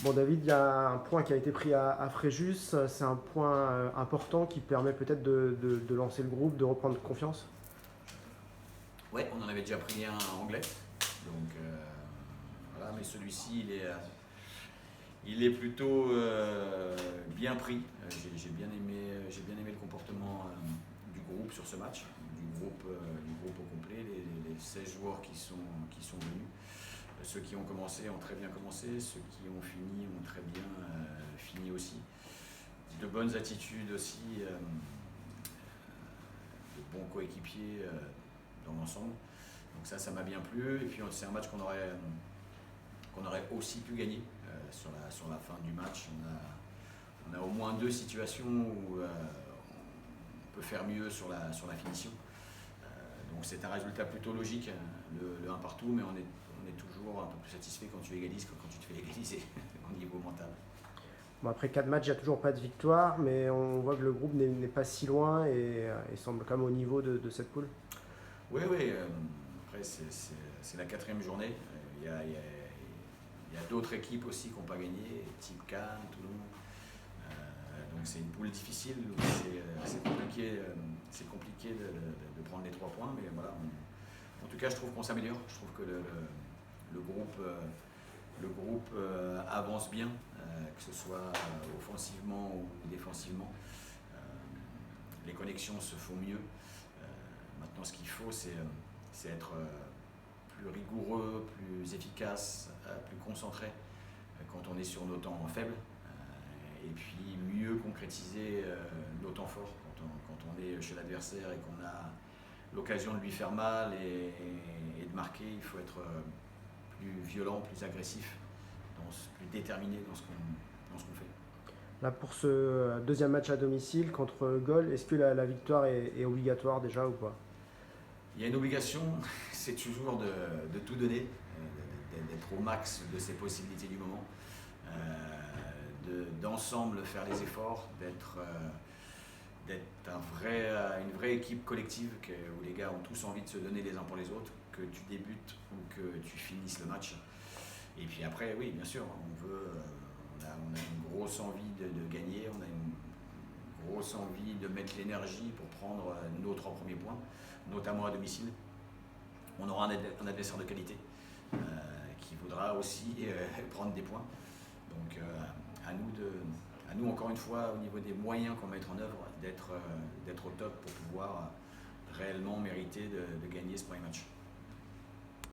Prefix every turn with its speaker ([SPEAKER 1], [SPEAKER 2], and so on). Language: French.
[SPEAKER 1] Bon David, il y a un point qui a été pris à Fréjus, c'est un point important qui permet peut-être de lancer le groupe, de reprendre confiance.
[SPEAKER 2] Ouais, on en avait déjà pris un anglais. Donc voilà, mais celui-ci, il est plutôt bien pris. J'ai bien aimé le comportement du groupe sur ce match, du groupe au complet, les 16 joueurs qui sont venus. Ceux qui ont commencé ont très bien commencé, ceux qui ont fini ont très bien fini aussi. De bonnes attitudes aussi, de bons coéquipiers dans l'ensemble. Donc ça m'a bien plu. Et puis c'est un match qu'on aurait aussi pu gagner sur la fin du match. On a au moins deux situations où on peut faire mieux sur la finition. Donc c'est un résultat plutôt logique, le 1 partout, mais on est toujours un peu plus satisfait quand tu égalises que quand tu te fais égaliser au niveau mental.
[SPEAKER 1] Bon, après 4 matchs, il n'y a toujours pas de victoire, mais on voit que le groupe n'est pas si loin et semble quand même au niveau de cette poule.
[SPEAKER 2] Oui, oui. Après, c'est la quatrième journée. Il y a d'autres équipes aussi qui n'ont pas gagné, type Cannes, Toulon. Donc c'est une poule difficile où c'est compliqué de prendre les 3 points, mais voilà. En tout cas, je trouve qu'on s'améliore. Je trouve que le groupe avance bien, que ce soit offensivement ou défensivement. Les connexions se font mieux. Maintenant, ce qu'il faut, c'est être plus rigoureux, plus efficace, plus concentré quand on est sur nos temps faibles. Et puis mieux concrétiser nos temps forts quand on est chez l'adversaire et qu'on a l'occasion de lui faire mal et de marquer. Il faut être plus violent, plus agressif, plus déterminé dans ce qu'on fait.
[SPEAKER 1] Là, pour ce deuxième match à domicile contre Gol, est-ce que la victoire est obligatoire déjà ou pas?
[SPEAKER 2] Il y a une obligation, c'est toujours de tout donner, d'être au max de ses possibilités du moment, d'ensemble faire les efforts, d'être une vraie équipe collective où les gars ont tous envie de se donner les uns pour les autres, que tu débutes ou que tu finisses le match. Et puis après, oui, bien sûr, on a une grosse envie de gagner, on a une grosse envie de mettre l'énergie pour prendre nos 3 premiers points, notamment à domicile. On aura un adversaire de qualité qui voudra aussi prendre des points. Donc à nous encore une fois, au niveau des moyens qu'on va mettre en œuvre, d'être au top pour pouvoir réellement mériter de gagner ce premier match.